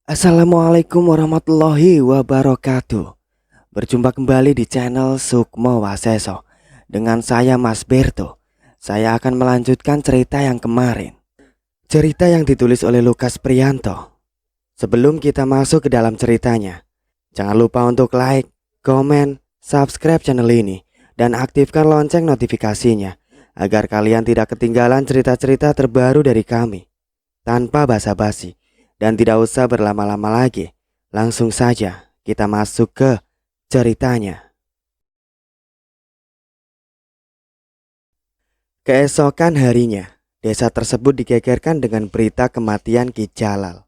Assalamualaikum warahmatullahi wabarakatuh. Berjumpa kembali di channel Sukmo Waseso. Dengan saya Mas Berto. Saya akan melanjutkan cerita yang kemarin. Cerita yang ditulis oleh Lukas Priyanto. Sebelum kita masuk ke dalam ceritanya, jangan lupa untuk like, komen, subscribe channel ini, dan aktifkan lonceng notifikasinya agar kalian tidak ketinggalan cerita-cerita terbaru dari kami. Tanpa basa-basi dan tidak usah berlama-lama lagi, langsung saja kita masuk ke ceritanya. Keesokan harinya, desa tersebut digegerkan dengan berita kematian Ki Jalal.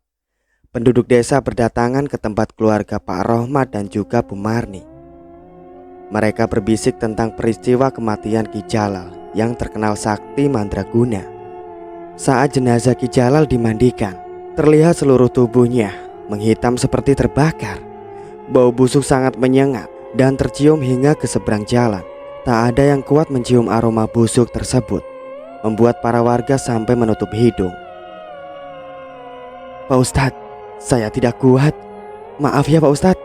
Penduduk desa berdatangan ke tempat keluarga Pak Rohmat dan juga Bu Marni. Mereka berbisik tentang peristiwa kematian Ki Jalal yang terkenal sakti mandraguna. Saat jenazah Ki Jalal dimandikan, terlihat seluruh tubuhnya menghitam seperti terbakar. Bau busuk sangat menyengat dan tercium hingga ke seberang jalan. Tak ada yang kuat mencium aroma busuk tersebut, membuat para warga sampai menutup hidung. "Pak Ustadz, saya tidak kuat. Maaf ya Pak Ustadz,"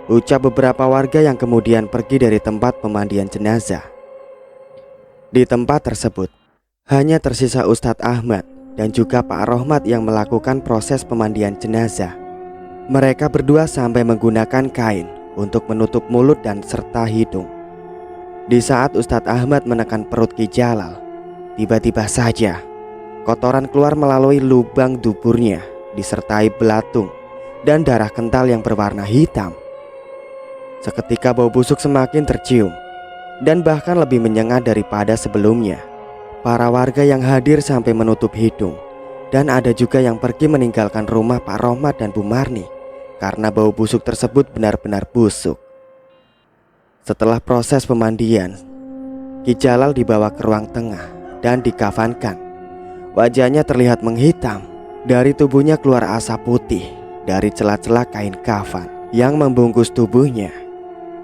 ucap beberapa warga yang kemudian pergi dari tempat pemandian jenazah. Di tempat tersebut hanya tersisa Ustadz Ahmad dan juga Pak Rohmat yang melakukan proses pemandian jenazah. Mereka berdua sampai menggunakan kain untuk menutup mulut dan serta hidung. Di saat Ustadz Ahmad menekan perut Ki Jalal, tiba-tiba saja kotoran keluar melalui lubang duburnya, disertai belatung dan darah kental yang berwarna hitam. Seketika bau busuk semakin tercium dan bahkan lebih menyengat daripada sebelumnya. Para warga yang hadir sampai menutup hidung, dan ada juga yang pergi meninggalkan rumah Pak Rohmat dan Bu Marni karena bau busuk tersebut benar-benar busuk. Setelah proses pemandian, Ki Jalal dibawa ke ruang tengah dan dikafankan. Wajahnya terlihat menghitam. Dari tubuhnya keluar asap putih dari celah-celah kain kafan yang membungkus tubuhnya.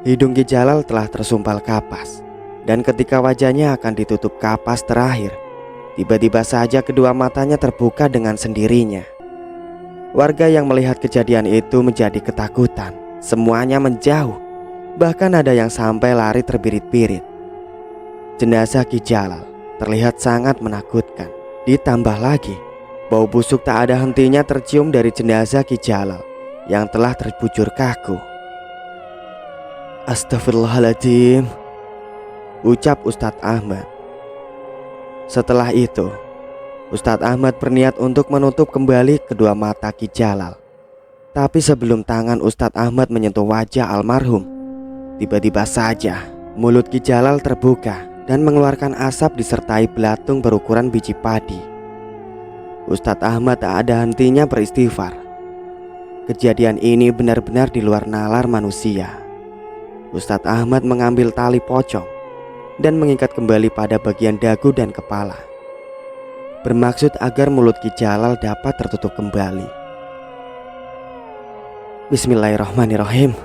Hidung Ki Jalal telah tersumpal kapas, dan ketika wajahnya akan ditutup kapas terakhir, tiba-tiba saja kedua matanya terbuka dengan sendirinya. Warga yang melihat kejadian itu menjadi ketakutan. Semuanya menjauh, bahkan ada yang sampai lari terbirit-birit. Jenazah Ki Jalal terlihat sangat menakutkan. Ditambah lagi, bau busuk tak ada hentinya tercium dari jenazah Ki Jalal yang telah terbujur kaku. "Astagfirullahaladzim," ucap Ustadz Ahmad. Setelah itu, Ustadz Ahmad berniat untuk menutup kembali kedua mata Ki Jalal. Tapi sebelum tangan Ustadz Ahmad menyentuh wajah almarhum, tiba-tiba saja mulut Ki Jalal terbuka dan mengeluarkan asap disertai belatung berukuran biji padi. Ustadz Ahmad tak ada hentinya beristighfar. Kejadian ini benar-benar di luar nalar manusia. Ustadz Ahmad mengambil tali pocong dan mengikat kembali pada bagian dagu dan kepala, bermaksud agar mulut Ki Jalal dapat tertutup kembali. "Bismillahirrahmanirrahim,"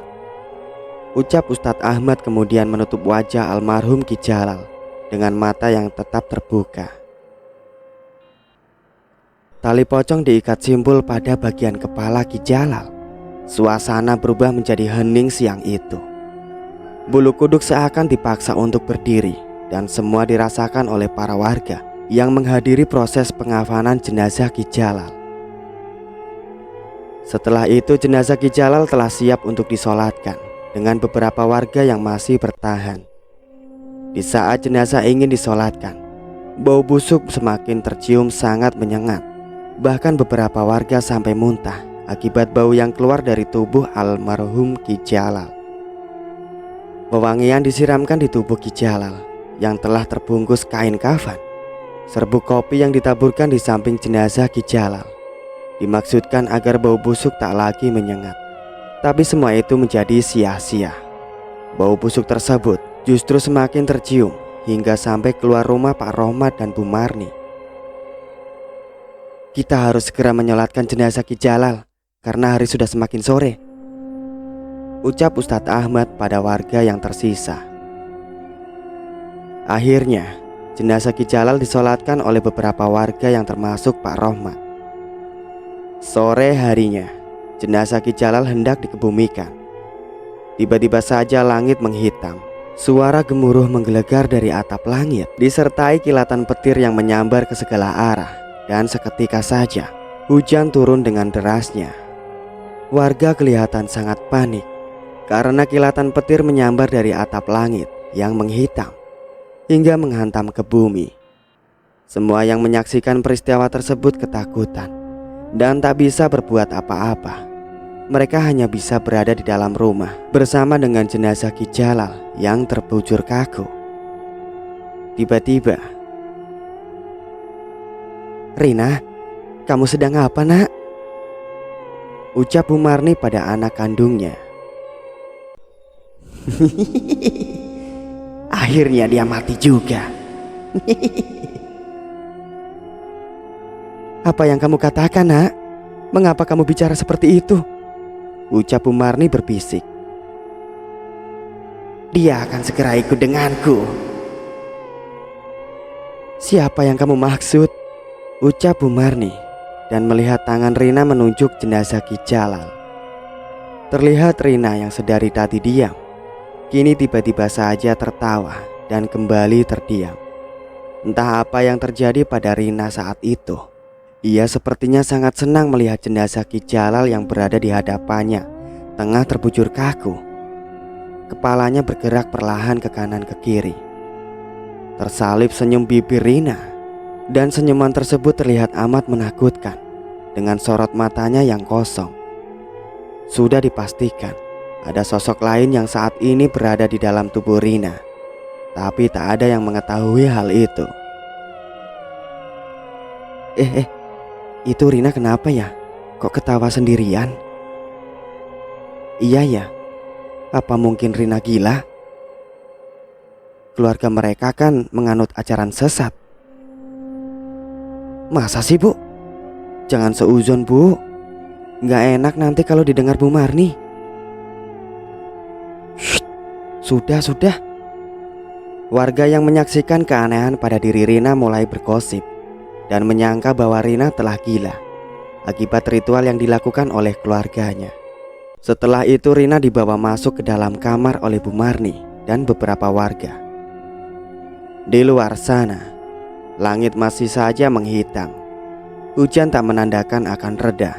ucap Ustadz Ahmad kemudian menutup wajah almarhum Ki Jalal dengan mata yang tetap terbuka. Tali pocong diikat simpul pada bagian kepala Ki Jalal. Suasana berubah menjadi hening siang itu. Bulu kuduk seakan dipaksa untuk berdiri, dan semua dirasakan oleh para warga yang menghadiri proses pengafanan jenazah Ki Jalal. Setelah itu jenazah Ki Jalal telah siap untuk disolatkan dengan beberapa warga yang masih bertahan. Di saat jenazah ingin disolatkan, bau busuk semakin tercium sangat menyengat. Bahkan beberapa warga sampai muntah akibat bau yang keluar dari tubuh almarhum Ki Jalal. Wewangian disiramkan di tubuh Ki Jalal yang telah terbungkus kain kafan. Serbuk kopi yang ditaburkan di samping jenazah Ki Jalal dimaksudkan agar bau busuk tak lagi menyengat. Tapi semua itu menjadi sia-sia. Bau busuk tersebut justru semakin tercium hingga sampai keluar rumah Pak Rohmat dan Bu Marni. "Kita harus segera menyolatkan jenazah Ki Jalal karena hari sudah semakin sore," ucap Ustadz Ahmad pada warga yang tersisa. Akhirnya, jenazah Ki Jalal disolatkan oleh beberapa warga yang termasuk Pak Rohmat. Sore harinya, jenazah Ki Jalal hendak dikebumikan. Tiba-tiba saja langit menghitam. Suara gemuruh menggelegar dari atap langit, disertai kilatan petir yang menyambar ke segala arah. Dan seketika saja, hujan turun dengan derasnya. Warga kelihatan sangat panik karena kilatan petir menyambar dari atap langit yang menghitam hingga menghantam ke bumi. Semua yang menyaksikan peristiwa tersebut ketakutan dan tak bisa berbuat apa-apa. Mereka hanya bisa berada di dalam rumah bersama dengan jenazah Ki Jalal yang terbujur kaku. Tiba-tiba, "Rina, kamu sedang apa, Nak?" ucap Bu Marni pada anak kandungnya. "Akhirnya dia mati juga." "Apa yang kamu katakan, Nak? Mengapa kamu bicara seperti itu?" ucap Bu Marni berbisik. "Dia akan segera ikut denganku." "Siapa yang kamu maksud?" ucap Bu Marni dan melihat tangan Rina menunjuk jenazah Ki Jalal. Terlihat Rina yang sedari tadi diam, kini tiba-tiba saja tertawa dan kembali terdiam. Entah apa yang terjadi pada Rina saat itu. Ia sepertinya sangat senang melihat jenazah Ki Jalal yang berada di hadapannya tengah terbujur kaku. Kepalanya bergerak perlahan ke kanan ke kiri. Tersalip senyum bibir Rina, dan senyuman tersebut terlihat amat menakutkan dengan sorot matanya yang kosong. Sudah dipastikan ada sosok lain yang saat ini berada di dalam tubuh Rina, tapi tak ada yang mengetahui hal itu. Itu Rina kenapa ya? Kok ketawa sendirian? Iya ya, apa mungkin Rina gila? Keluarga mereka kan menganut ajaran sesat. Masa sih, Bu? Jangan seuzon, Bu. Nggak enak nanti kalau didengar Bu Marni. Shh, sudah. Warga yang menyaksikan keanehan pada diri Rina mulai bergosip dan menyangka bahwa Rina telah gila akibat ritual yang dilakukan oleh keluarganya. Setelah itu Rina dibawa masuk ke dalam kamar oleh Bu Marni dan beberapa warga. Di luar sana, langit masih saja menghitam. Hujan tak menandakan akan reda,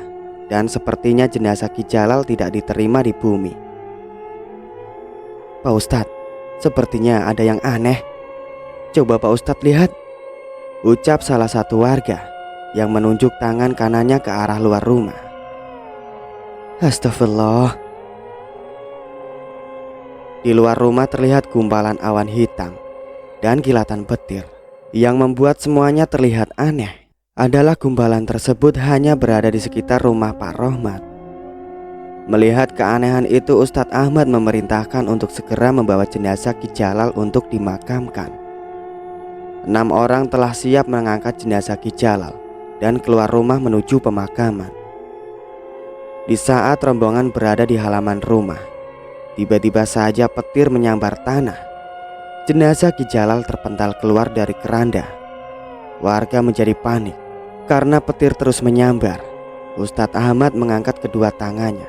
dan sepertinya jenazah Ki Jalal tidak diterima di bumi. "Pak Ustadz, sepertinya ada yang aneh. Coba Pak Ustadz lihat," ucap salah satu warga yang menunjuk tangan kanannya ke arah luar rumah. Astagfirullah. Di luar rumah terlihat gumpalan awan hitam dan kilatan petir. Yang membuat semuanya terlihat aneh adalah gumpalan tersebut hanya berada di sekitar rumah Pak Rohmat. Melihat keanehan itu, Ustadz Ahmad memerintahkan untuk segera membawa jenazah Ki Jalal untuk dimakamkan. 6 orang telah siap mengangkat jenazah Ki Jalal dan keluar rumah menuju pemakaman. Di saat rombongan berada di halaman rumah, tiba-tiba saja petir menyambar tanah. Jenazah Ki Jalal terpental keluar dari keranda. Warga menjadi panik karena petir terus menyambar. Ustadz Ahmad mengangkat kedua tangannya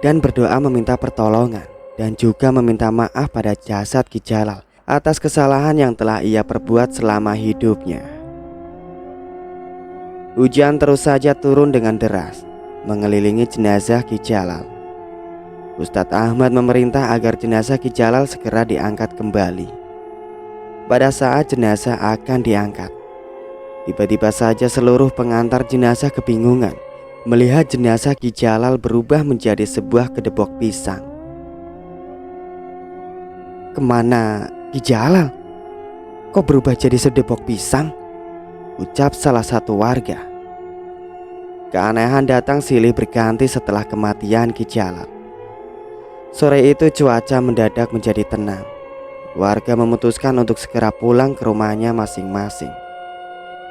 dan berdoa meminta pertolongan dan juga meminta maaf pada jasad Ki Jalal atas kesalahan yang telah ia perbuat selama hidupnya. Hujan terus saja turun dengan deras mengelilingi jenazah Ki Jalal. Ustadz Ahmad memerintah agar jenazah Ki Jalal segera diangkat kembali. Pada saat jenazah akan diangkat, tiba-tiba saja seluruh pengantar jenazah kebingungan melihat jenazah Ki Jalal berubah menjadi sebuah kedebok pisang. "Kemana Ki Jalal? Kok berubah jadi sedebok pisang?" ucap salah satu warga. Keanehan datang silih berganti setelah kematian Ki Jalal. Sore itu cuaca mendadak menjadi tenang. Warga memutuskan untuk segera pulang ke rumahnya masing-masing.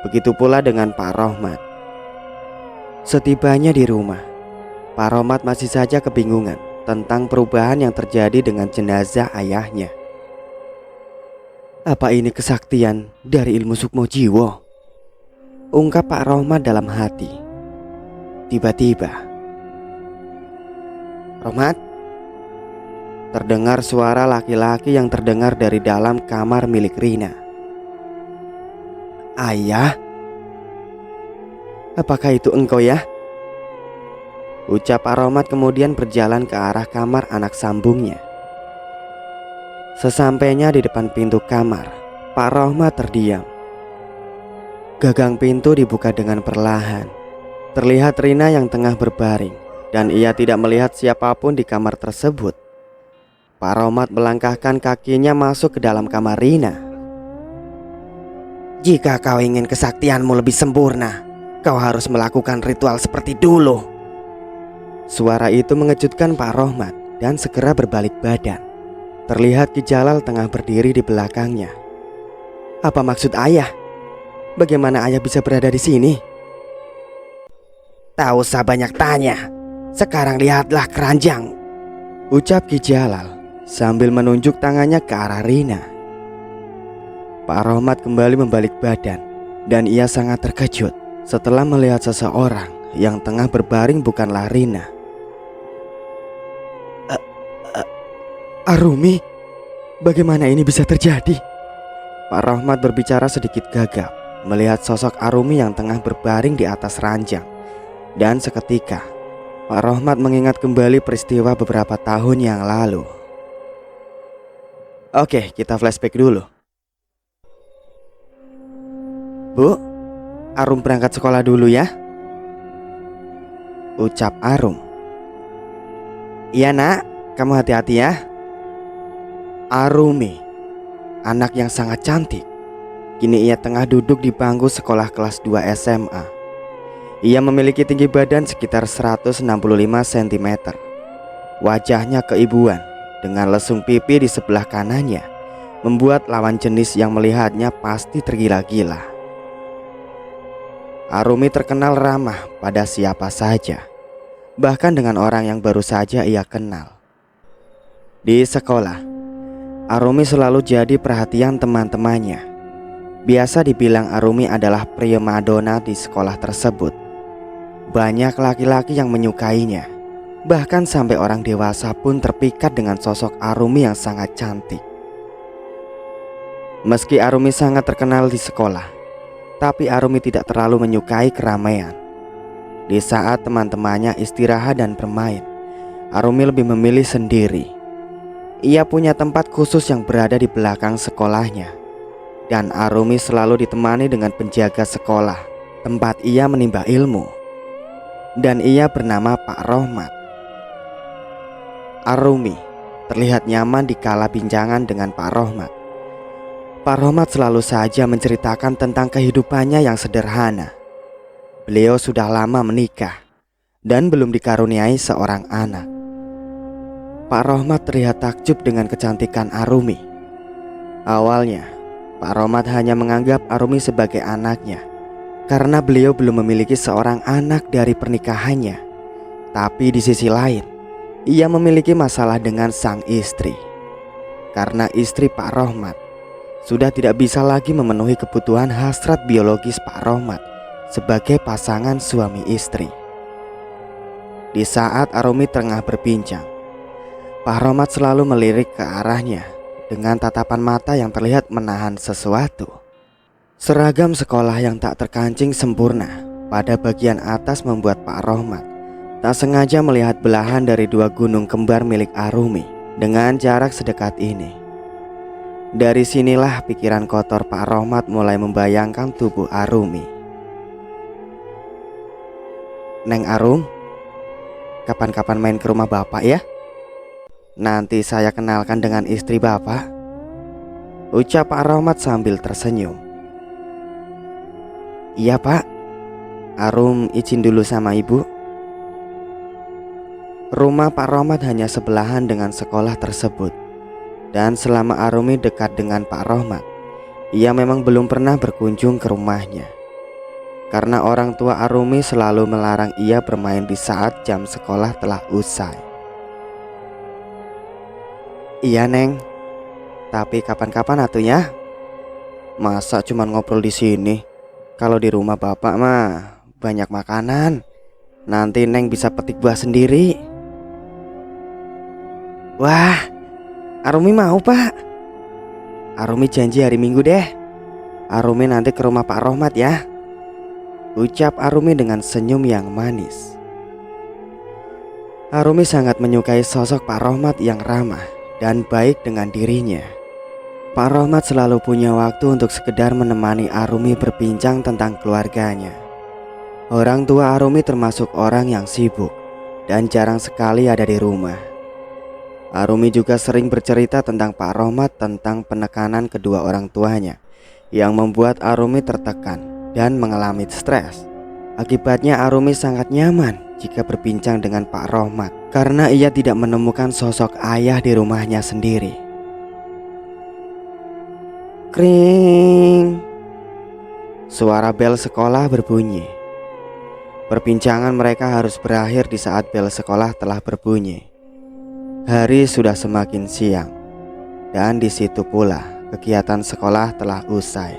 Begitu pula dengan Pak Rohmat. Setibanya di rumah, Pak Rohmat masih saja kebingungan tentang perubahan yang terjadi dengan jenazah ayahnya. "Apa ini kesaktian dari ilmu sukmo jiwo?" ungkap Pak Rohmat dalam hati. Tiba-tiba, Rohmat, terdengar suara laki-laki yang terdengar dari dalam kamar milik Rina. Ayah, apakah itu engkau ya? Ucap Pak Rohmat kemudian berjalan ke arah kamar anak sambungnya. Sesampainya di depan pintu kamar, Pak Rohmat terdiam. Gagang pintu dibuka dengan perlahan. Terlihat Rina yang tengah berbaring, dan ia tidak melihat siapapun di kamar tersebut. Pak Rohmat melangkahkan kakinya masuk ke dalam kamar Rina. Jika kau ingin kesaktianmu lebih sempurna, kau harus melakukan ritual seperti dulu. Suara itu mengejutkan Pak Rohmat dan segera berbalik badan. Terlihat Ki Jalal tengah berdiri di belakangnya. Apa maksud ayah? Bagaimana ayah bisa berada di sini? Tak usah banyak tanya. Sekarang lihatlah keranjang, ucap Ki Jalal sambil menunjuk tangannya ke arah Rina. Pak Rohmat kembali membalik badan dan ia sangat terkejut setelah melihat seseorang yang tengah berbaring bukanlah Rina. Arumi, bagaimana ini bisa terjadi? Pak Rohmat berbicara sedikit gagap melihat sosok Arumi yang tengah berbaring di atas ranjang. Dan seketika Pak Rohmat mengingat kembali peristiwa beberapa tahun yang lalu. Oke, kita flashback dulu. Bu, Arum berangkat sekolah dulu ya, ucap Arum. Iya nak, kamu hati-hati ya. Arumi, anak yang sangat cantik. Kini ia tengah duduk di bangku sekolah kelas 2 SMA. Ia memiliki tinggi badan sekitar 165 cm. Wajahnya keibuan dengan lesung pipi di sebelah kanannya membuat lawan jenis yang melihatnya pasti tergila-gila. Arumi terkenal ramah pada siapa saja, bahkan dengan orang yang baru saja ia kenal. Di sekolah, Arumi selalu jadi perhatian teman-temannya. Biasa dibilang Arumi adalah primadona di sekolah tersebut. Banyak laki-laki yang menyukainya, bahkan sampai orang dewasa pun terpikat dengan sosok Arumi yang sangat cantik. Meski Arumi sangat terkenal di sekolah, tapi Arumi tidak terlalu menyukai keramaian. Di saat teman-temannya istirahat dan bermain, Arumi lebih memilih sendiri. Ia punya tempat khusus yang berada di belakang sekolahnya. Dan Arumi selalu ditemani dengan penjaga sekolah, tempat ia menimba ilmu. Dan ia bernama Pak Rohmat. Arumi terlihat nyaman dikala bincangan dengan Pak Rohmat. Pak Rohmat selalu saja menceritakan tentang kehidupannya yang sederhana. Beliau sudah lama menikah dan belum dikaruniai seorang anak. Pak Rohmat terlihat takjub dengan kecantikan Arumi. Awalnya, Pak Rohmat hanya menganggap Arumi sebagai anaknya karena beliau belum memiliki seorang anak dari pernikahannya. Tapi di sisi lain, ia memiliki masalah dengan sang istri. Karena istri Pak Rohmat sudah tidak bisa lagi memenuhi kebutuhan hasrat biologis Pak Rohmat sebagai pasangan suami istri. Di saat Arumi tengah berbincang, Pak Rohmat selalu melirik ke arahnya dengan tatapan mata yang terlihat menahan sesuatu. Seragam sekolah yang tak terkancing sempurna pada bagian atas membuat Pak Rohmat tak sengaja melihat belahan dari dua gunung kembar milik Arumi dengan jarak sedekat ini. Dari sinilah pikiran kotor Pak Rohmat mulai membayangkan tubuh Arumi. Neng Arum, kapan-kapan main ke rumah bapak ya? Nanti saya kenalkan dengan istri bapak, ucap Pak Rohmat sambil tersenyum. Iya pak, Arum izin dulu sama ibu. Rumah Pak Rohmat hanya sebelahan dengan sekolah tersebut. Dan selama Arumi dekat dengan Pak Rohmat, ia memang belum pernah berkunjung ke rumahnya. Karena orang tua Arumi selalu melarang ia bermain di saat jam sekolah telah usai. Iya neng, tapi kapan-kapan atunya. Masa cuma ngobrol di sini? Kalau di rumah bapak mah banyak makanan. Nanti Neng bisa petik buah sendiri. Wah, Arumi mau Pak. Arumi janji hari Minggu deh. Arumi nanti ke rumah Pak Rohmat ya, ucap Arumi dengan senyum yang manis. Arumi sangat menyukai sosok Pak Rohmat yang ramah dan baik dengan dirinya. Pak Rohmat selalu punya waktu untuk sekedar menemani Arumi berbincang tentang keluarganya. Orang tua Arumi termasuk orang yang sibuk dan jarang sekali ada di rumah. Arumi juga sering bercerita tentang Pak Rohmat tentang penekanan kedua orang tuanya yang membuat Arumi tertekan dan mengalami stres. Akibatnya Arumi sangat nyaman jika berbincang dengan Pak Rohmat karena ia tidak menemukan sosok ayah di rumahnya sendiri. Kring. Suara bel sekolah berbunyi. Perbincangan mereka harus berakhir di saat bel sekolah telah berbunyi. Hari sudah semakin siang, dan di situ pula kegiatan sekolah telah usai.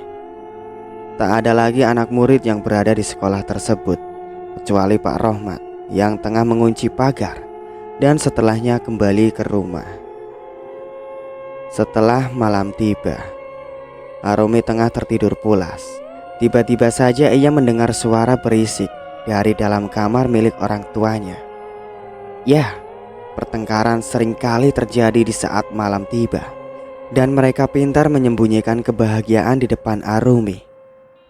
Tak ada lagi anak murid yang berada di sekolah tersebut, kecuali Pak Rohmat yang tengah mengunci pagar dan setelahnya kembali ke rumah. Setelah malam tiba, Arumi tengah tertidur pulas. Tiba-tiba saja ia mendengar suara berisik dari dalam kamar milik orang tuanya. Ya, pertengkaran seringkali terjadi di saat malam tiba, dan mereka pintar menyembunyikan kebahagiaan di depan Arumi.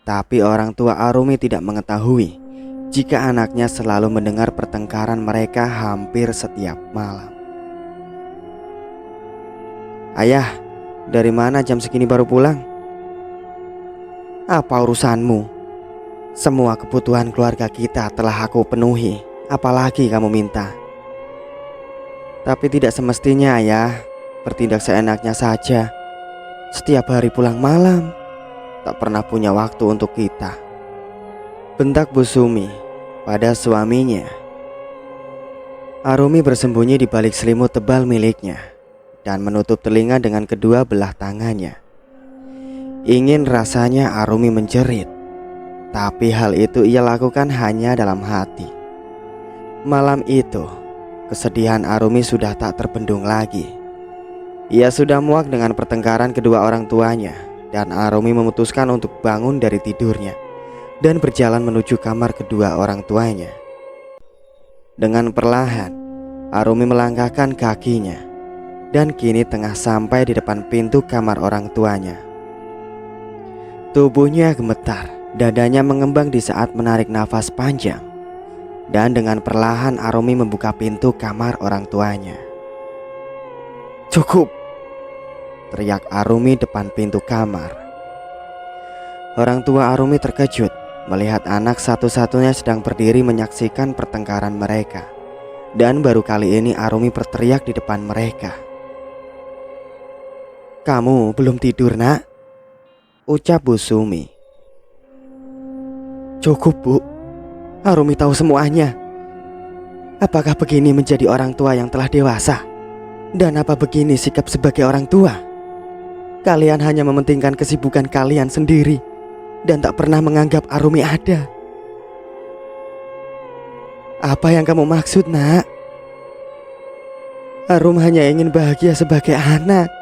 Tapi orang tua Arumi tidak mengetahui jika anaknya selalu mendengar pertengkaran mereka hampir setiap malam. Ayah, dari mana jam segini baru pulang? Apa urusanmu? Semua kebutuhan keluarga kita telah aku penuhi, apalagi kamu minta? Tapi tidak semestinya ayah bertindak seenaknya saja. Setiap hari pulang malam, tak pernah punya waktu untuk kita, bentak Bu Sumi pada suaminya. Arumi bersembunyi di balik selimut tebal miliknya dan menutup telinga dengan kedua belah tangannya. Ingin rasanya Arumi menjerit, tapi hal itu ia lakukan hanya dalam hati. Malam itu, kesedihan Arumi sudah tak terbendung lagi. Ia sudah muak dengan pertengkaran kedua orang tuanya, dan Arumi memutuskan untuk bangun dari tidurnya dan berjalan menuju kamar kedua orang tuanya. Dengan perlahan, Arumi melangkahkan kakinya dan kini tengah sampai di depan pintu kamar orang tuanya. Tubuhnya gemetar, dadanya mengembang di saat menarik nafas panjang, dan dengan perlahan Arumi membuka pintu kamar orang tuanya. Cukup! Teriak Arumi depan pintu kamar. Orang tua Arumi terkejut melihat anak satu-satunya sedang berdiri menyaksikan pertengkaran mereka. Dan baru kali ini Arumi berteriak di depan mereka. Kamu belum tidur, nak? Ucap Bu Sumi. Cukup, Bu. Arumi tahu semuanya. Apakah begini menjadi orang tua yang telah dewasa? Dan apa begini sikap sebagai orang tua? Kalian hanya mementingkan kesibukan kalian sendiri dan tak pernah menganggap Arumi ada. Apa yang kamu maksud, nak? Arum hanya ingin bahagia sebagai anak,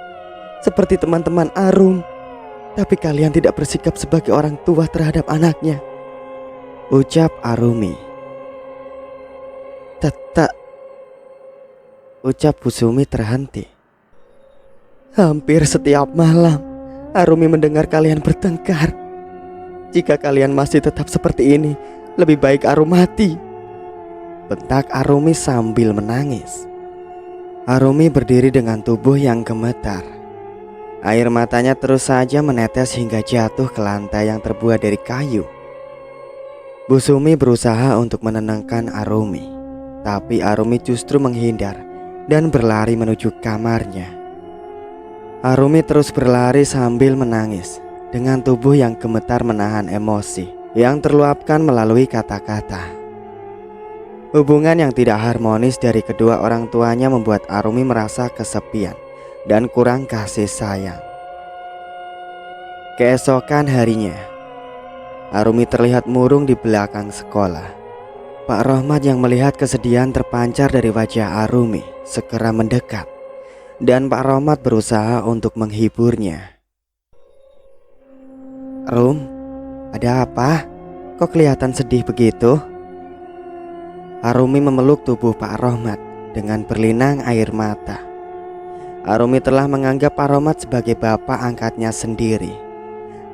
seperti teman-teman Arum. Tapi kalian tidak bersikap sebagai orang tua terhadap anaknya, ucap Arumi. Tak, ucap Bu Sumi terhenti. Hampir setiap malam Arumi mendengar kalian bertengkar. Jika kalian masih tetap seperti ini, lebih baik Arum mati, bentak Arumi sambil menangis. Arumi berdiri dengan tubuh yang gemetar. Air matanya terus saja menetes hingga jatuh ke lantai yang terbuat dari kayu. Bu Sumi berusaha untuk menenangkan Arumi, tapi Arumi justru menghindar dan berlari menuju kamarnya. Arumi terus berlari sambil menangis, dengan tubuh yang gemetar menahan emosi yang terluapkan melalui kata-kata. Hubungan yang tidak harmonis dari kedua orang tuanya membuat Arumi merasa kesepian dan kurang kasih sayang. Keesokan harinya, Arumi terlihat murung di belakang sekolah. Pak Rohmat yang melihat kesedihan terpancar dari wajah Arumi segera mendekat, dan Pak Rohmat berusaha untuk menghiburnya. "Rum, ada apa? Kok kelihatan sedih begitu?" Arumi memeluk tubuh Pak Rohmat dengan berlinang air mata. Arumi telah menganggap Pak Rohmat sebagai bapak angkatnya sendiri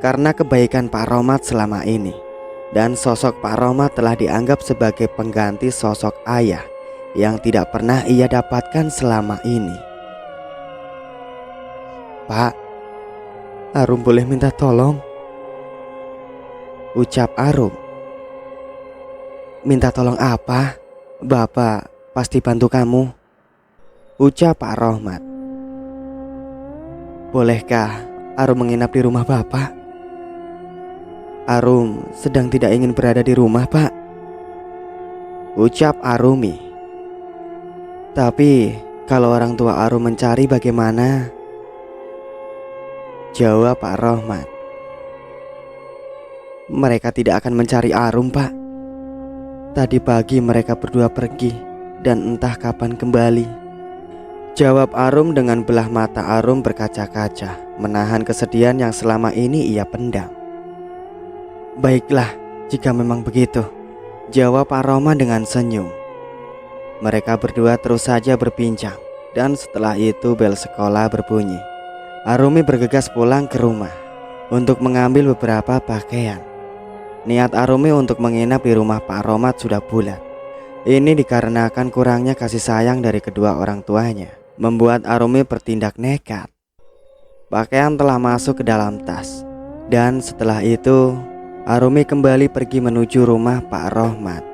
karena kebaikan Pak Rohmat selama ini, dan sosok Pak Rohmat telah dianggap sebagai pengganti sosok ayah yang tidak pernah ia dapatkan selama ini. "Pak, Arum boleh minta tolong?" ucap Arum. "Minta tolong apa? Bapak pasti bantu kamu," ucap Pak Rohmat. "Bolehkah Arum menginap di rumah Bapak? Arum sedang tidak ingin berada di rumah, Pak," ucap Arumi. "Tapi kalau orang tua Arum mencari bagaimana?" jawab Pak Rohmat. "Mereka tidak akan mencari Arum, Pak. Tadi pagi mereka berdua pergi dan entah kapan kembali," jawab Arum dengan belah mata Arum berkaca-kaca, menahan kesedihan yang selama ini ia pendam. "Baiklah, jika memang begitu," jawab Pak Rohmat dengan senyum. Mereka berdua terus saja berbincang, dan setelah itu bel sekolah berbunyi. Arumi bergegas pulang ke rumah untuk mengambil beberapa pakaian. Niat Arumi untuk menginap di rumah Pak Rohmat sudah bulat. Ini dikarenakan kurangnya kasih sayang dari kedua orang tuanya, membuat Arumi bertindak nekat. Pakaian telah masuk ke dalam tas, dan setelah itu Arumi kembali pergi menuju rumah Pak Rohmat.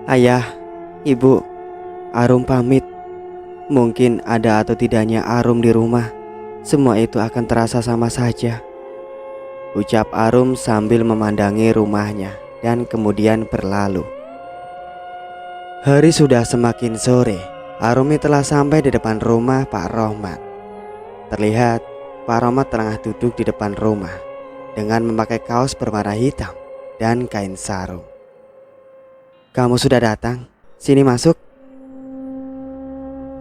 "Ayah, Ibu, Arum pamit. Mungkin ada atau tidaknya Arum di rumah, semua itu akan terasa sama saja," ucap Arum sambil memandangi rumahnya dan kemudian berlalu. Hari sudah semakin sore. Arumi telah sampai di depan rumah Pak Rohmat. Terlihat Pak Rohmat tengah duduk di depan rumah dengan memakai kaos berwarna hitam dan kain sarung. "Kamu sudah datang, sini masuk,"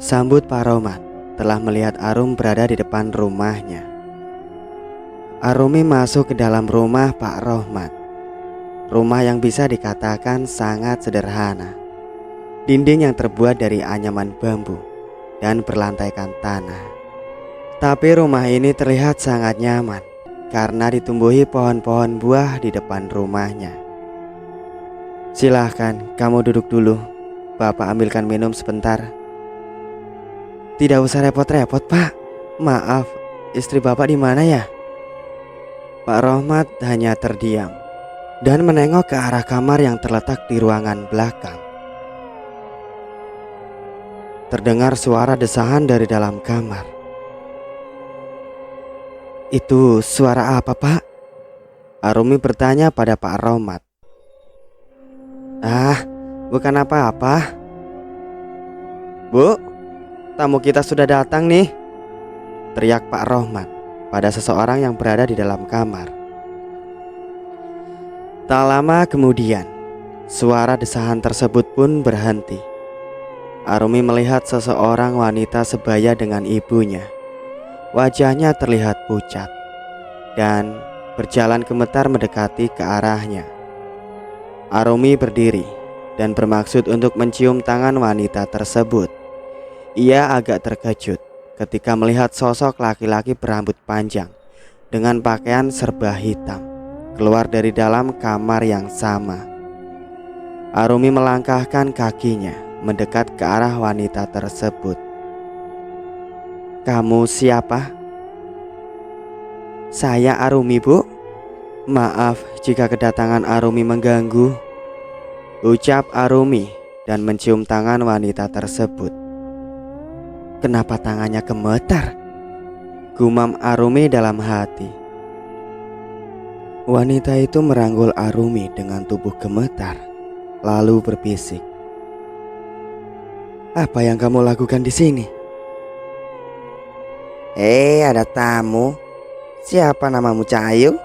sambut Pak Rohmat telah melihat Arum berada di depan rumahnya. Arumi masuk ke dalam rumah Pak Rohmat. Rumah yang bisa dikatakan sangat sederhana. Dinding yang terbuat dari anyaman bambu dan berlantaikan tanah. Tapi rumah ini terlihat sangat nyaman karena ditumbuhi pohon-pohon buah di depan rumahnya. "Silahkan kamu duduk dulu, Bapak ambilkan minum sebentar." "Tidak usah repot-repot, Pak. Maaf, istri Bapak di mana ya?" Pak Rohmat hanya terdiam dan menengok ke arah kamar yang terletak di ruangan belakang. Terdengar suara desahan dari dalam kamar. "Itu suara apa, Pak?" Arumi bertanya pada Pak Rohmat. "Ah, bukan apa-apa. Bu, tamu kita sudah datang nih," teriak Pak Rohmat pada seseorang yang berada di dalam kamar. Tak lama kemudian, suara desahan tersebut pun berhenti. Arumi melihat seseorang wanita sebaya dengan ibunya. Wajahnya terlihat pucat dan berjalan gemetar mendekati ke arahnya. Arumi berdiri dan bermaksud untuk mencium tangan wanita tersebut. Ia agak terkejut ketika melihat sosok laki-laki berambut panjang dengan pakaian serba hitam keluar dari dalam kamar yang sama. Arumi melangkahkan kakinya mendekat ke arah wanita tersebut. "Kamu siapa?" "Saya Arumi, Bu. Maaf jika kedatangan Arumi mengganggu," ucap Arumi dan mencium tangan wanita tersebut. "Kenapa tangannya gemetar?" gumam Arumi dalam hati. Wanita itu merangkul Arumi dengan tubuh gemetar, lalu berbisik, "Apa yang kamu lakukan di sini?" Ada tamu. Siapa namamu, Cahayu?"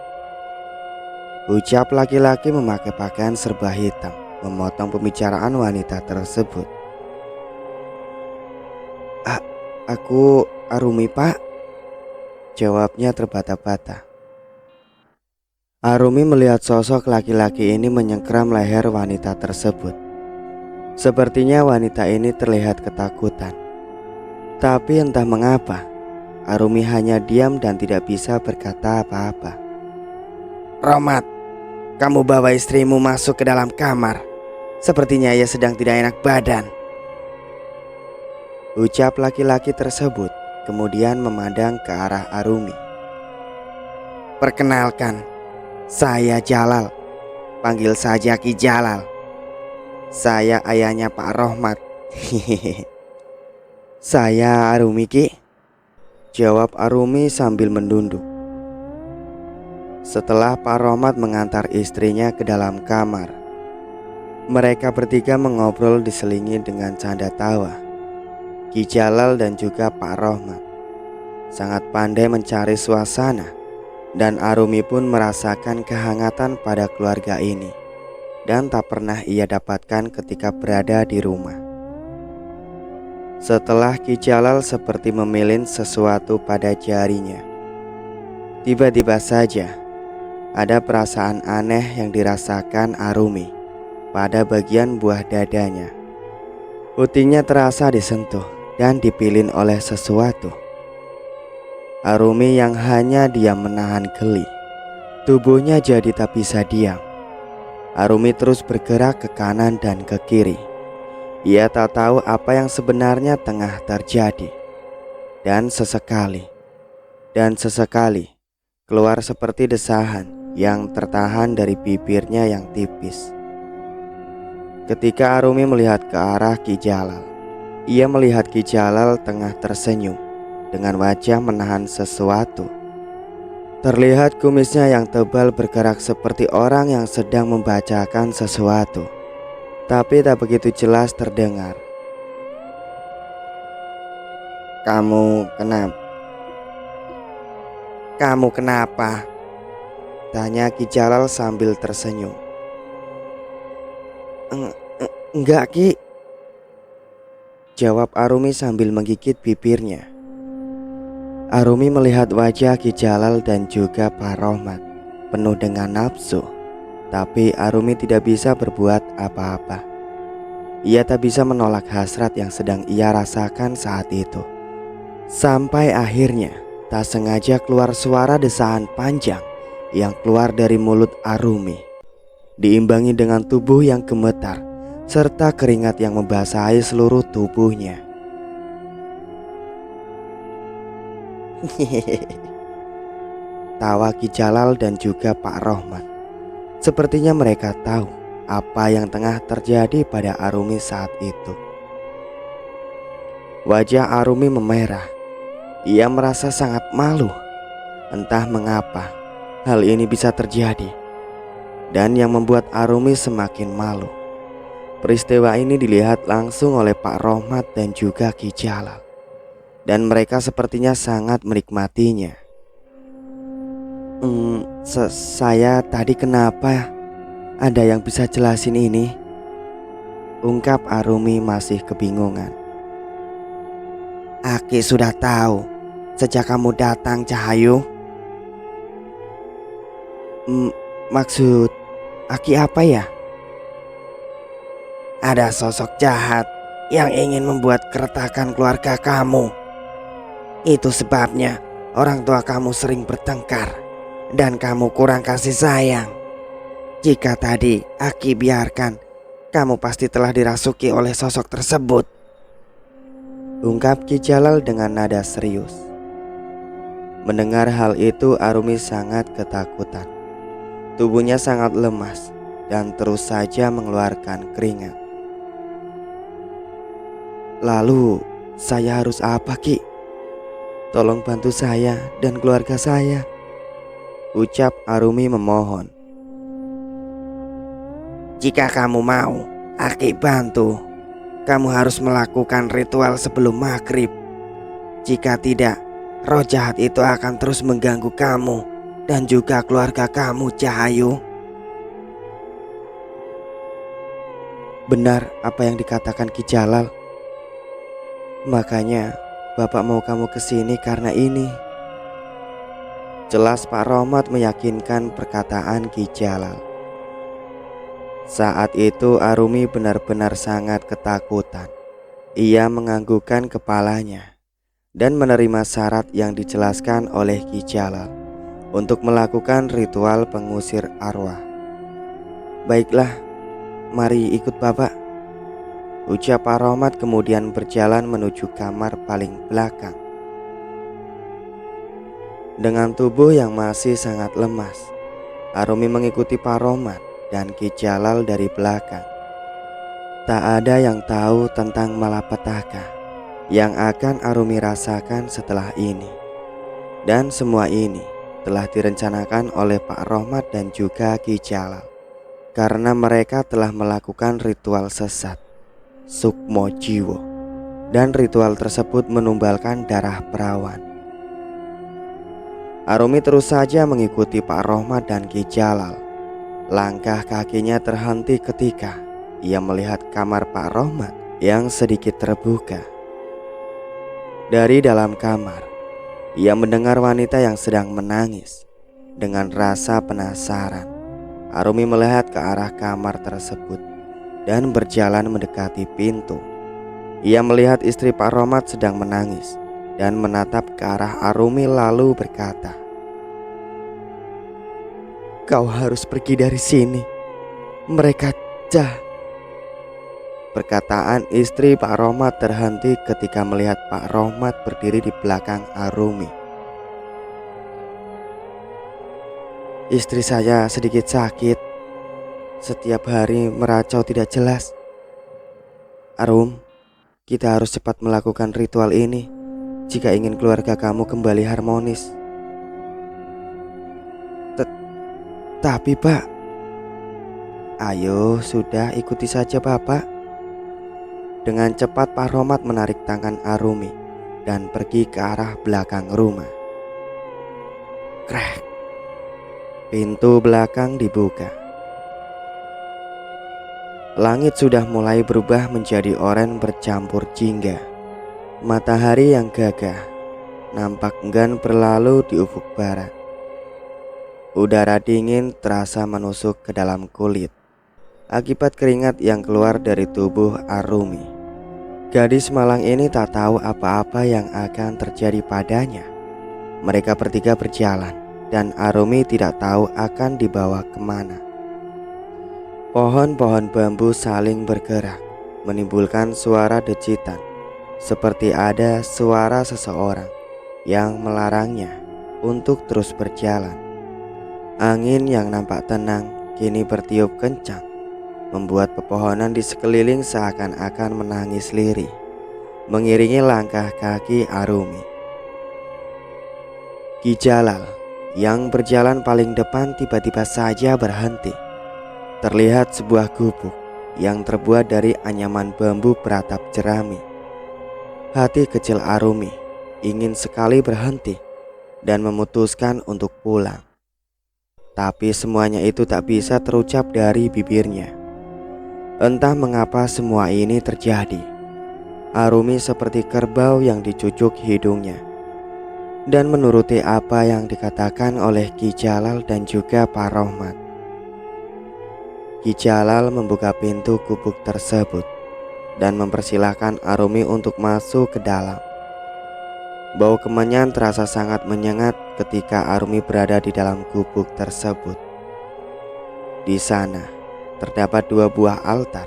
ucap laki-laki memakai pakaian serba hitam memotong pembicaraan wanita tersebut. Aku Arumi, Pak," jawabnya terbata-bata. Arumi melihat sosok laki-laki ini menyengkram leher wanita tersebut. Sepertinya wanita ini terlihat ketakutan. Tapi entah mengapa, Arumi hanya diam dan tidak bisa berkata apa-apa. "Rohmat, kamu bawa istrimu masuk ke dalam kamar. Sepertinya ia sedang tidak enak badan," ucap laki-laki tersebut, kemudian memandang ke arah Arumi. "Perkenalkan, saya Jalal. Panggil saja Ki Jalal. Saya ayahnya Pak Rohmat." "Saya Arumi, Ki," jawab Arumi sambil mendunduk. Setelah Pak Rohmat mengantar istrinya ke dalam kamar, mereka bertiga mengobrol diselingi dengan canda tawa. Ki Jalal dan juga Pak Rohmat sangat pandai mencari suasana, dan Arumi pun merasakan kehangatan pada keluarga ini dan tak pernah ia dapatkan ketika berada di rumah. Setelah Ki Jalal seperti memilin sesuatu pada jarinya, tiba-tiba saja ada perasaan aneh yang dirasakan Arumi pada bagian buah dadanya. Putingnya terasa disentuh dan dipilin oleh sesuatu. Arumi yang hanya diam menahan geli, tubuhnya jadi tak bisa diam. Arumi terus bergerak ke kanan dan ke kiri. Ia tak tahu apa yang sebenarnya tengah terjadi. Dan sesekali keluar seperti desahan yang tertahan dari bibirnya yang tipis. Ketika Arumi melihat ke arah Ki Jalal, ia melihat Ki Jalal tengah tersenyum dengan wajah menahan sesuatu. Terlihat kumisnya yang tebal bergerak seperti orang yang sedang membacakan sesuatu, tapi tak begitu jelas terdengar. Kamu kenapa?" tanya Ki Jalal sambil tersenyum. Enggak, Ki," jawab Arumi sambil menggigit bibirnya. Arumi melihat wajah Ki Jalal dan juga Pak Rohmat penuh dengan nafsu, tapi Arumi tidak bisa berbuat apa-apa. Ia tak bisa menolak hasrat yang sedang ia rasakan saat itu. Sampai akhirnya tak sengaja keluar suara desahan panjang yang keluar dari mulut Arumi, diimbangi dengan tubuh yang gemetar serta keringat yang membasahi seluruh tubuhnya. Tawa Ki Jalal dan juga Pak Rohmat. Sepertinya mereka tahu apa yang tengah terjadi pada Arumi saat itu. Wajah Arumi memerah. Ia merasa sangat malu. Entah mengapa hal ini bisa terjadi. Dan yang membuat Arumi semakin malu, peristiwa ini dilihat langsung oleh Pak Rohmat dan juga Ki Jalal, dan mereka sepertinya sangat menikmatinya. Saya tadi kenapa? Ada yang bisa jelasin ini?" ungkap Arumi masih kebingungan. "Aki sudah tahu sejak kamu datang, Cahayu." Maksud Aki apa ya?" "Ada sosok jahat yang ingin membuat keretakan keluarga kamu. Itu sebabnya orang tua kamu sering bertengkar dan kamu kurang kasih sayang. Jika tadi Aki biarkan, kamu pasti telah dirasuki oleh sosok tersebut," ungkap Ki Jalal dengan nada serius. Mendengar hal itu, Arumi sangat ketakutan. Tubuhnya sangat lemas dan terus saja mengeluarkan keringat. "Lalu saya harus apa, Ki? Tolong bantu saya dan keluarga saya," ucap Arumi memohon. "Jika kamu mau Aki bantu, kamu harus melakukan ritual sebelum maghrib. Jika tidak, roh jahat itu akan terus mengganggu kamu dan juga keluarga kamu, Cahayu." Benar apa yang dikatakan Ki Jalal. Makanya Bapak mau kamu kesini karena ini. Jelas Pak Rohmat meyakinkan perkataan Ki Jalal. Saat itu Arumi benar-benar sangat ketakutan. Ia menganggukkan kepalanya dan menerima syarat yang dijelaskan oleh Ki Jalal untuk melakukan ritual pengusir arwah. Baiklah, mari ikut Bapak, ucap Pak Rohmat kemudian berjalan menuju kamar paling belakang. Dengan tubuh yang masih sangat lemas, Arumi mengikuti Pak Rohmat dan Ki Jalal dari belakang. Tak ada yang tahu tentang malapetaka yang akan Arumi rasakan setelah ini. Dan semua ini telah direncanakan oleh Pak Rohmat dan juga Ki Jalal, karena mereka telah melakukan ritual sesat Sukmo Jiwo, dan ritual tersebut menumbalkan darah perawan. Arumi terus saja mengikuti Pak Rohmat dan Ki Jalal. Langkah kakinya terhenti ketika ia melihat kamar Pak Rohmat yang sedikit terbuka. Dari dalam kamar, ia mendengar wanita yang sedang menangis. Dengan rasa penasaran, Arumi melihat ke arah kamar tersebut dan berjalan mendekati pintu. Ia melihat istri Pak Rohmat sedang menangis dan menatap ke arah Arumi lalu berkata, "Kau harus pergi dari sini. Mereka jahat." Perkataan istri Pak Rohmat terhenti ketika melihat Pak Rohmat berdiri di belakang Arumi. "Istri saya sedikit sakit. Setiap hari meracau tidak jelas. Arum, kita harus cepat melakukan ritual ini jika ingin keluarga kamu kembali harmonis." Tapi Pak, ayo sudah ikuti saja Bapak. Dengan cepat Pak Rohmat menarik tangan Arumi dan pergi ke arah belakang rumah. Krek. Pintu belakang dibuka. Langit sudah mulai berubah menjadi oranye bercampur jingga. Matahari yang gagah nampak enggan berlalu di ufuk barat. Udara dingin terasa menusuk ke dalam kulit akibat keringat yang keluar dari tubuh Arumi. Gadis malang ini tak tahu apa-apa yang akan terjadi padanya. Mereka bertiga berjalan dan Arumi tidak tahu akan dibawa kemana. Pohon-pohon bambu saling bergerak, menimbulkan suara decitan, seperti ada suara seseorang yang melarangnya untuk terus berjalan. Angin yang nampak tenang kini bertiup kencang, membuat pepohonan di sekeliling seakan-akan menangis lirih, mengiringi langkah kaki Arumi. Ki Jalal yang berjalan paling depan tiba-tiba saja berhenti. Terlihat sebuah gubuk yang terbuat dari anyaman bambu beratap jerami. Hati kecil Arumi ingin sekali berhenti dan memutuskan untuk pulang. Tapi semuanya itu tak bisa terucap dari bibirnya. Entah mengapa semua ini terjadi. Arumi seperti kerbau yang dicucuk hidungnya dan menuruti apa yang dikatakan oleh Ki Jalal dan juga Pak Rohmat. Ki Jalal membuka pintu gubuk tersebut dan mempersilahkan Arumi untuk masuk ke dalam. Bau kemenyan terasa sangat menyengat ketika Arumi berada di dalam gubuk tersebut. Di sana terdapat 2 buah altar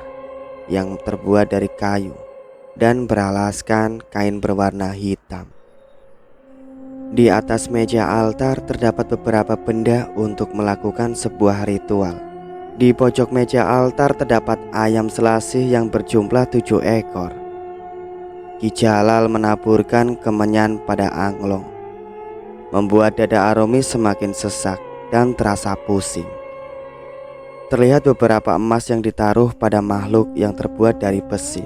yang terbuat dari kayu dan beralaskan kain berwarna hitam. Di atas meja altar terdapat beberapa benda untuk melakukan sebuah ritual. Di pojok meja altar terdapat ayam selasih yang berjumlah 7 ekor. Ki Jalal menaburkan kemenyan pada Anglong, membuat dada Arumi semakin sesak dan terasa pusing. Terlihat beberapa emas yang ditaruh pada makhluk yang terbuat dari besi.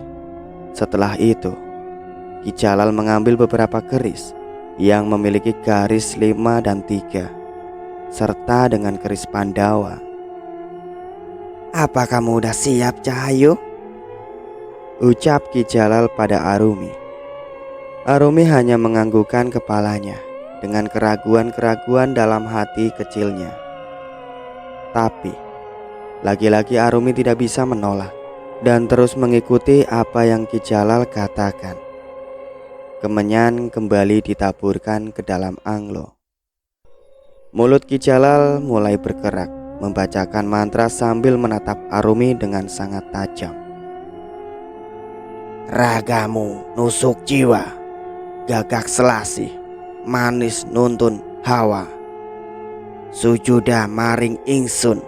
Setelah itu, Ki Jalal mengambil beberapa keris yang memiliki garis 5 dan 3, serta dengan keris Pandawa. "Apa kamu udah siap, Cahayu?" ucap Ki Jalal pada Arumi. Arumi hanya menganggukkan kepalanya dengan keraguan-keraguan dalam hati kecilnya. Tapi lagi-lagi Arumi tidak bisa menolak dan terus mengikuti apa yang Ki Jalal katakan. Kemenyan kembali ditaburkan ke dalam anglo. Mulut Ki Jalal mulai bergerak membacakan mantra sambil menatap Arumi dengan sangat tajam. Ragamu nusuk jiwa, gagak selasih, manis nuntun hawa. Sujuda maring ingsun,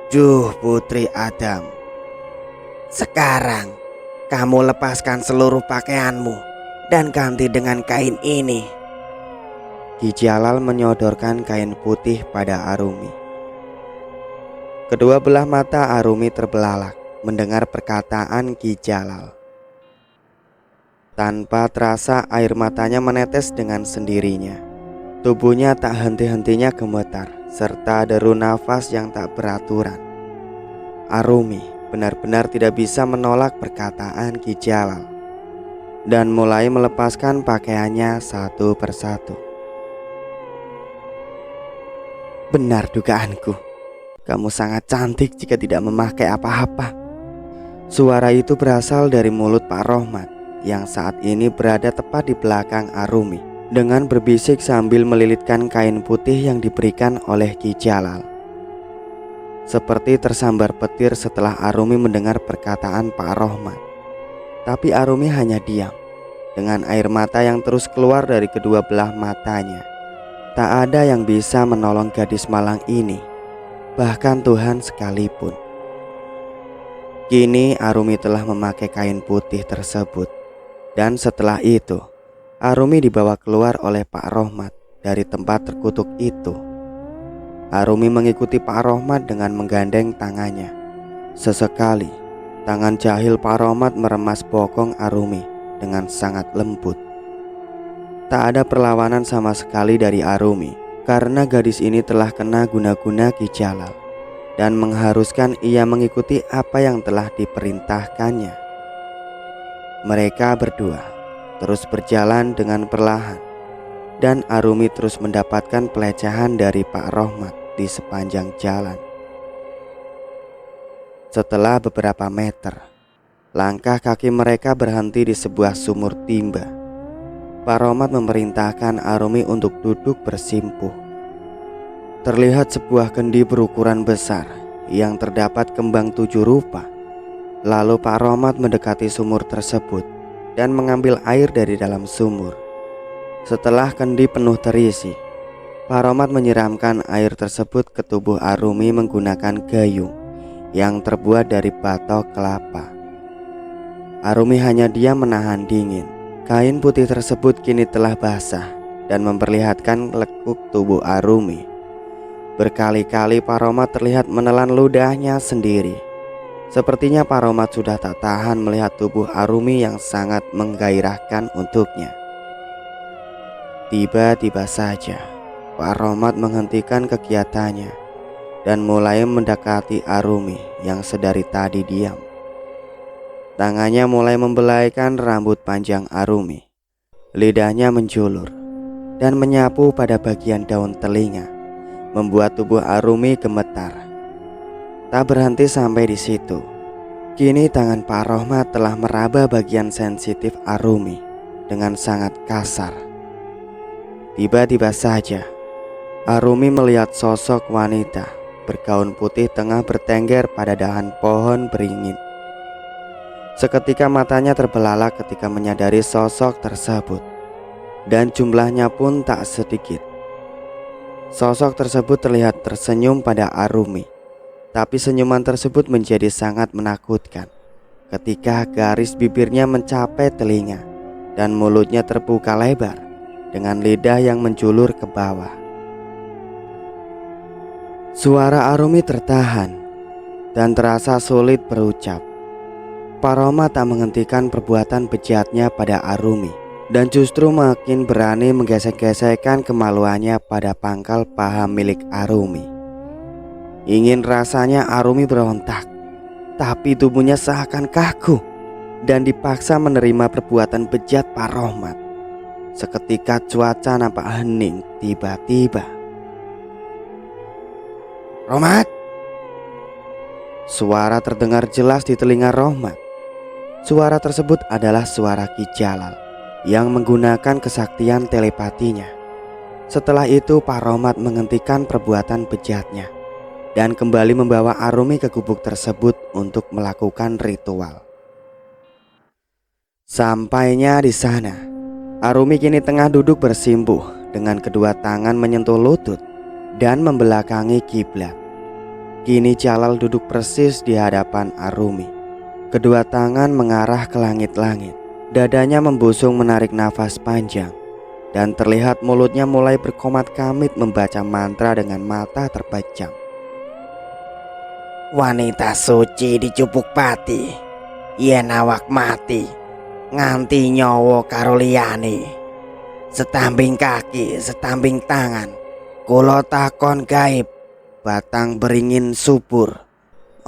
juh putri Adam. Sekarang kamu lepaskan seluruh pakaianmu dan ganti dengan kain ini. Ki Jalal menyodorkan kain putih pada Arumi. Kedua belah mata Arumi terbelalak mendengar perkataan Ki Jalal. Tanpa terasa air matanya menetes dengan sendirinya. Tubuhnya tak henti-hentinya gemetar serta deru nafas yang tak beraturan. Arumi benar-benar tidak bisa menolak perkataan Ki Jalal dan mulai melepaskan pakaiannya satu persatu. Benar dugaanku, kamu sangat cantik jika tidak memakai apa-apa. Suara itu berasal dari mulut Pak Rohmat yang saat ini berada tepat di belakang Arumi dengan berbisik sambil melilitkan kain putih yang diberikan oleh Ki Jalal. Seperti tersambar petir setelah Arumi mendengar perkataan Pak Rohmat. Tapi Arumi hanya diam dengan air mata yang terus keluar dari kedua belah matanya. Tak ada yang bisa menolong gadis malang ini, bahkan Tuhan sekalipun. Kini Arumi telah memakai kain putih tersebut. Dan setelah itu, Arumi dibawa keluar oleh Pak Rohmat dari tempat terkutuk itu. Arumi mengikuti Pak Rohmat dengan menggandeng tangannya. Sesekali, tangan jahil Pak Rohmat meremas bokong Arumi dengan sangat lembut. Tak ada perlawanan sama sekali dari Arumi karena gadis ini telah kena guna-guna Ki Jalal dan mengharuskan ia mengikuti apa yang telah diperintahkannya. Mereka berdua terus berjalan dengan perlahan dan Arumi terus mendapatkan pelecehan dari Pak Rohmat di sepanjang jalan. Setelah beberapa meter, langkah kaki mereka berhenti di sebuah sumur timba. Pak Rohmat memerintahkan Arumi untuk duduk bersimpuh. Terlihat sebuah kendi berukuran besar yang terdapat kembang 7 rupa. Lalu Pak Rohmat mendekati sumur tersebut dan mengambil air dari dalam sumur. Setelah kendi penuh terisi, Pak Rohmat menyiramkan air tersebut ke tubuh Arumi menggunakan gayung yang terbuat dari batok kelapa. Arumi hanya diam menahan dingin. Kain putih tersebut kini telah basah dan memperlihatkan lekuk tubuh Arumi. Berkali-kali Pak Rohmat terlihat menelan ludahnya sendiri. Sepertinya Pak Rohmat sudah tak tahan melihat tubuh Arumi yang sangat menggairahkan untuknya. Tiba-tiba saja Pak Rohmat menghentikan kegiatannya dan mulai mendekati Arumi yang sedari tadi diam. Tangannya mulai membelaikan rambut panjang Arumi. Lidahnya menjulur dan menyapu pada bagian daun telinga, membuat tubuh Arumi gemetar. Tak berhenti sampai di situ. Kini tangan Pak Rohmat telah meraba bagian sensitif Arumi dengan sangat kasar. Tiba-tiba saja Arumi melihat sosok wanita bergaun putih tengah bertengger pada dahan pohon beringin. Seketika matanya terbelalak ketika menyadari sosok tersebut, dan jumlahnya pun tak sedikit. Sosok tersebut terlihat tersenyum pada Arumi. Tapi senyuman tersebut menjadi sangat menakutkan ketika garis bibirnya mencapai telinga dan mulutnya terbuka lebar dengan lidah yang menjulur ke bawah. Suara Arumi tertahan dan terasa sulit berucap. Pak Rohmat tak menghentikan perbuatan bejatnya pada Arumi dan justru makin berani menggesek-gesekkan kemaluannya pada pangkal paha milik Arumi. Ingin rasanya Arumi berontak, tapi tubuhnya seakan kaku. dan dipaksa menerima perbuatan bejat Pak Rohmat. Seketika cuaca nampak hening. Tiba-tiba, "Rohmat!" Suara terdengar jelas di telinga Rohmat. Suara tersebut adalah suara Ki Jalal yang menggunakan kesaktian telepatinya. Setelah itu Pak Rohmat menghentikan perbuatan bejatnya dan kembali membawa Arumi ke gubuk tersebut untuk melakukan ritual. Sampainya di sana, Arumi kini tengah duduk bersimpuh dengan kedua tangan menyentuh lutut dan membelakangi kiblat. Kini Jalal duduk persis di hadapan Arumi. Kedua tangan mengarah ke langit-langit. Dadanya membusung menarik nafas panjang, dan terlihat mulutnya mulai berkomat-kamit membaca mantra dengan mata terpejam. "Wanita suci di Cupuk Pati, yen awak mati nganti nyawa karo liyane. Setambing kaki, setambing tangan, kula takon gaib, batang beringin subur,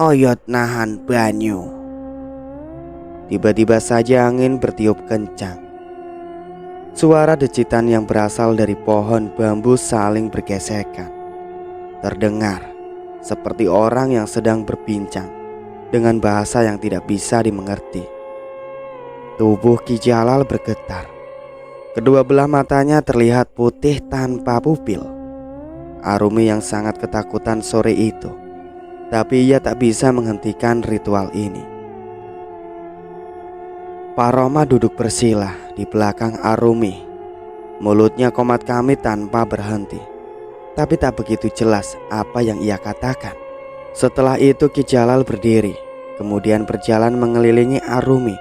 oyot nahan banyu." Tiba-tiba saja angin bertiup kencang. Suara decitan yang berasal dari pohon bambu saling bergesekan terdengar seperti orang yang sedang berbincang dengan bahasa yang tidak bisa dimengerti. Tubuh Ki Jalal bergetar. Kedua belah matanya terlihat putih tanpa pupil. Arumi yang sangat ketakutan sore itu, tapi ia tak bisa menghentikan ritual ini. Pak Rohmat duduk bersila di belakang Arumi. Mulutnya komat kamit tanpa berhenti, tapi tak begitu jelas apa yang ia katakan. Setelah itu Ki Jalal berdiri, kemudian berjalan mengelilingi Arumi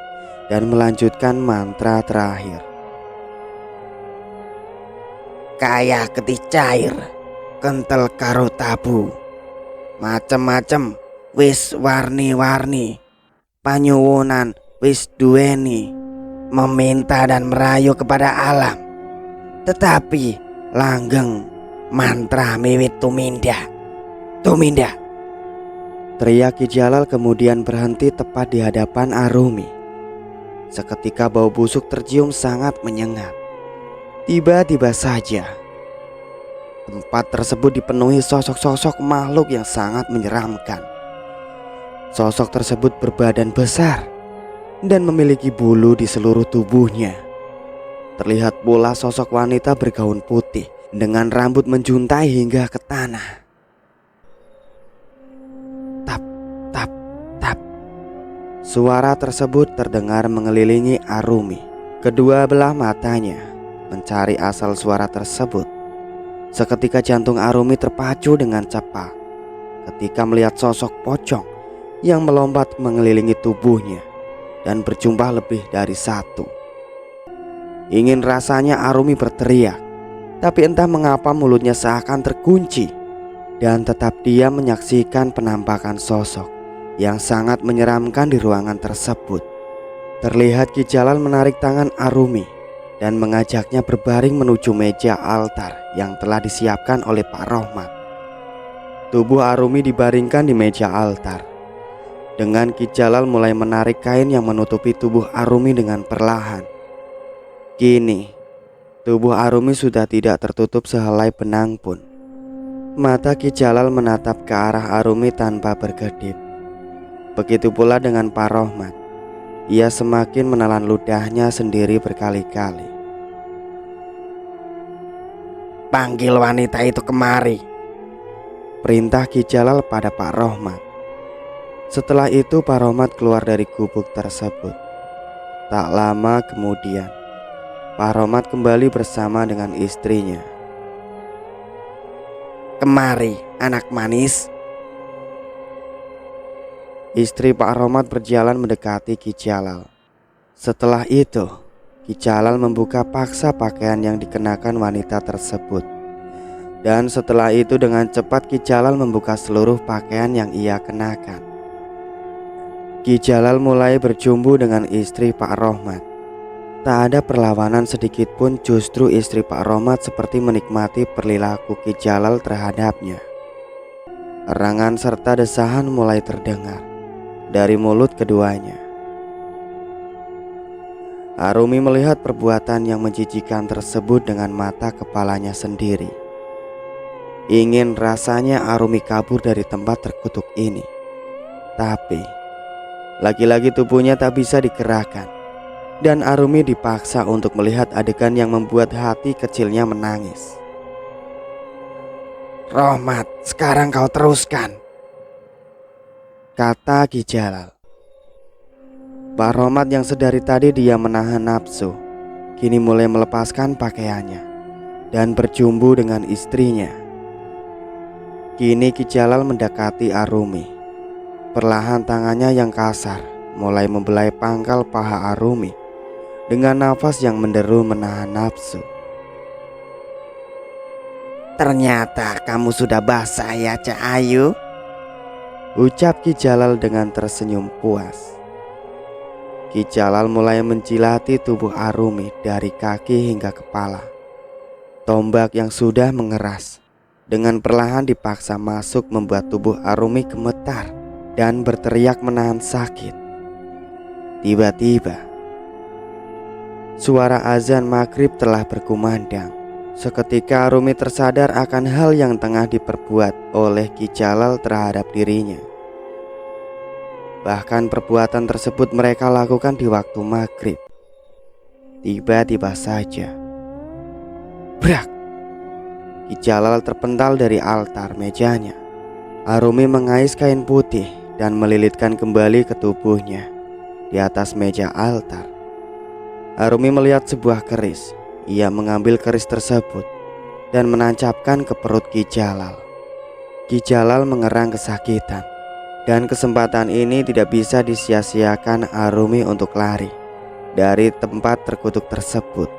dan melanjutkan mantra terakhir. "Kaya getih cair, kentel karo tabu, macem-macem wis warni-warni, panyuwunan wis duweni, meminta dan merayu kepada alam, tetapi langgeng mantra miwit tumindak. Tumindak!" Teriak Ki Jalal kemudian berhenti tepat di hadapan Arumi. Seketika bau busuk tercium sangat menyengat. Tiba-tiba saja tempat tersebut dipenuhi sosok-sosok makhluk yang sangat menyeramkan. Sosok tersebut berbadan besar dan memiliki bulu di seluruh tubuhnya. Terlihat pula sosok wanita bergaun putih dengan rambut menjuntai hingga ke tanah. Tap, tap, tap. Suara tersebut terdengar mengelilingi Arumi. Kedua belah matanya mencari asal suara tersebut. Seketika jantung Arumi terpacu dengan cepat ketika melihat sosok pocong yang melompat mengelilingi tubuhnya dan berjumlah lebih dari satu. Ingin rasanya Arumi berteriak, tapi entah mengapa mulutnya seakan terkunci, dan tetap dia menyaksikan penampakan sosok yang sangat menyeramkan di ruangan tersebut. Terlihat Ki Jalal menarik tangan Arumi dan mengajaknya berbaring menuju meja altar yang telah disiapkan oleh Pak Rohmat. Tubuh Arumi dibaringkan di meja altar. Dengan Ki Jalal mulai menarik kain yang menutupi tubuh Arumi dengan perlahan. Kini tubuh Arumi sudah tidak tertutup sehelai benang pun. Mata Ki Jalal menatap ke arah Arumi tanpa berkedip. Begitu pula dengan Pak Rohmat. Ia semakin menelan ludahnya sendiri berkali-kali. "Panggil wanita itu kemari," perintah Ki Jalal pada Pak Rohmat. Setelah itu Pak Rohmat keluar dari gubuk tersebut. Tak lama kemudian Pak Rohmat kembali bersama dengan istrinya. "Kemari, anak manis." Istri Pak Rohmat berjalan mendekati Ki Jalal. Setelah itu Ki Jalal membuka paksa pakaian yang dikenakan wanita tersebut. Dan setelah itu dengan cepat Ki Jalal membuka seluruh pakaian yang ia kenakan. Ki Jalal mulai berjumbu dengan istri Pak Rohmat. Tak ada perlawanan sedikit pun, justru istri Pak Rohmat seperti menikmati perilaku Ki Jalal terhadapnya. Erangan serta desahan mulai terdengar dari mulut keduanya. Arumi melihat perbuatan yang menjijikan tersebut dengan mata kepalanya sendiri. Ingin rasanya Arumi kabur dari tempat terkutuk ini. Tapi lagi-lagi tubuhnya tak bisa digerakkan, dan Arumi dipaksa untuk melihat adegan yang membuat hati kecilnya menangis. Rohmat, sekarang kau teruskan, kata Ki Jalal. Pak Rohmat yang sedari tadi dia menahan nafsu, kini mulai melepaskan pakaiannya dan berjumbu dengan istrinya. Kini Ki Jalal mendekati Arumi. Perlahan tangannya yang kasar mulai membelai pangkal paha Arumi dengan nafas yang menderu menahan nafsu. ternyata kamu sudah basah ya, Cak Ayu, ucap Ki Jalal dengan tersenyum puas. Ki Jalal mulai menjilati tubuh Arumi dari kaki hingga kepala. Tombak yang sudah mengeras dengan perlahan dipaksa masuk membuat tubuh Arumi gemetar dan berteriak menahan sakit. Tiba-tiba suara azan maghrib telah berkumandang. Seketika Arumi tersadar akan hal yang tengah diperbuat oleh Ki Jalal terhadap dirinya. Bahkan perbuatan tersebut mereka lakukan di waktu maghrib. Tiba-tiba saja, brak! Ki Jalal terpental dari altar mejanya. Arumi mengais kain putih dan melilitkan kembali ke tubuhnya di atas meja altar. Arumi melihat sebuah keris. Ia mengambil keris tersebut dan menancapkan ke perut Ki Jalal. Ki Jalal mengerang kesakitan. Dan kesempatan ini tidak bisa disia-siakan Arumi untuk lari dari tempat terkutuk tersebut.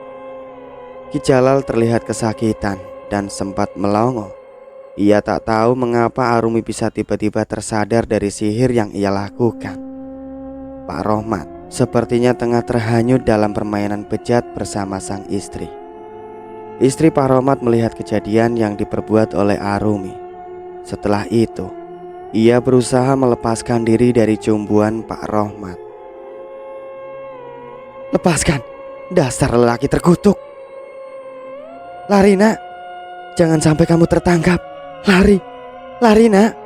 Ki Jalal terlihat kesakitan dan sempat melongo. Ia tak tahu mengapa Arumi bisa tiba-tiba tersadar dari sihir yang ia lakukan. Pak Rohmat sepertinya tengah terhanyut dalam permainan bejat bersama sang istri. Istri Pak Rohmat melihat kejadian yang diperbuat oleh Arumi. Setelah itu ia berusaha melepaskan diri dari cumbuan Pak Rohmat. "Lepaskan, dasar lelaki terkutuk! Lari nak, jangan sampai kamu tertangkap. Lari, lari nak!"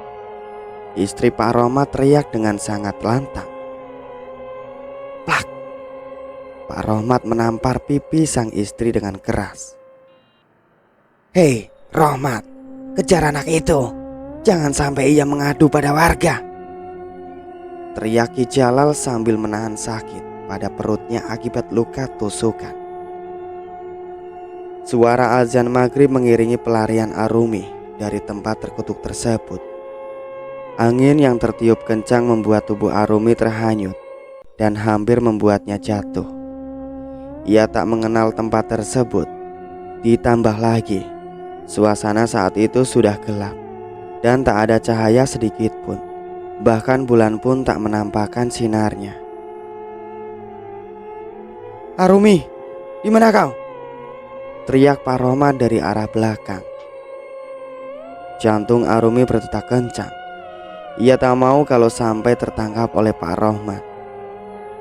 Istri Pak Rohmat teriak dengan sangat lantang. Plak! Pak Rohmat menampar pipi sang istri dengan keras. Hei, Rohmat, kejar anak itu. Jangan sampai ia mengadu pada warga, teriak Ki Jalal sambil menahan sakit pada perutnya akibat luka tusukan. Suara azan maghrib mengiringi pelarian Arumi dari tempat terkutuk tersebut. Angin yang tertiup kencang membuat tubuh Arumi terhanyut dan hampir membuatnya jatuh. Ia tak mengenal tempat tersebut. Ditambah lagi, suasana saat itu sudah gelap dan tak ada cahaya sedikit pun. Bahkan bulan pun tak menampakkan sinarnya. "Arumi, di mana kau?" teriak Pak Rohmat dari arah belakang. Jantung Arumi berdetak kencang. Ia tak mau kalau sampai tertangkap oleh Pak Rohmat.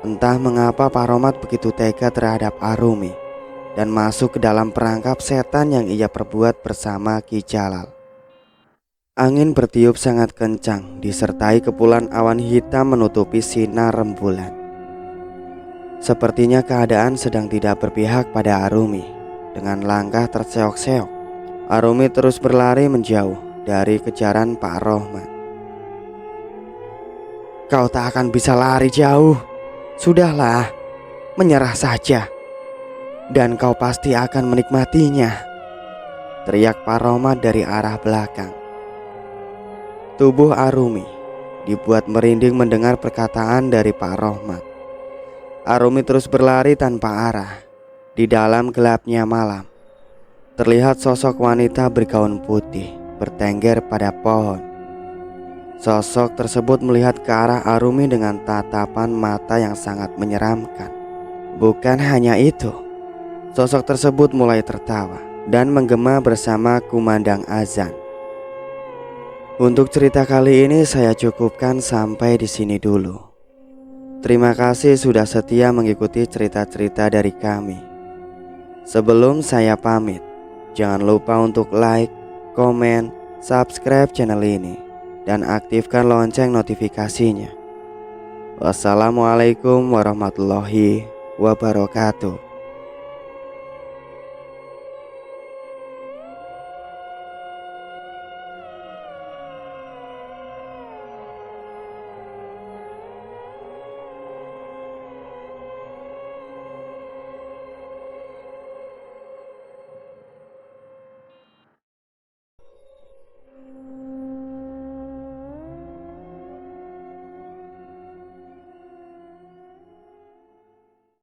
Entah mengapa Pak Rohmat begitu tega terhadap Arumi dan masuk ke dalam perangkap setan yang ia perbuat bersama Ki Jalal. Angin bertiup sangat kencang disertai kepulan awan hitam menutupi sinar rembulan. Sepertinya keadaan sedang tidak berpihak pada Arumi. Dengan langkah terseok-seok, Arumi terus berlari menjauh dari kejaran Pak Rohmat. "Kau tak akan bisa lari jauh. Sudahlah, menyerah saja. Dan kau pasti akan menikmatinya," teriak Pak Rohmat dari arah belakang. Tubuh Arumi dibuat merinding mendengar perkataan dari Pak Rohmat. Arumi terus berlari tanpa arah. Di dalam gelapnya malam, terlihat sosok wanita bergaun putih bertengger pada pohon. Sosok tersebut melihat ke arah Arumi dengan tatapan mata yang sangat menyeramkan. Bukan hanya itu, sosok tersebut mulai tertawa dan menggema bersama kumandang azan. Untuk cerita kali ini saya cukupkan sampai di sini dulu. Terima kasih sudah setia mengikuti cerita-cerita dari kami. Sebelum saya pamit, jangan lupa untuk like, komen, subscribe channel ini, dan aktifkan lonceng notifikasinya. Wassalamualaikum warahmatullahi wabarakatuh.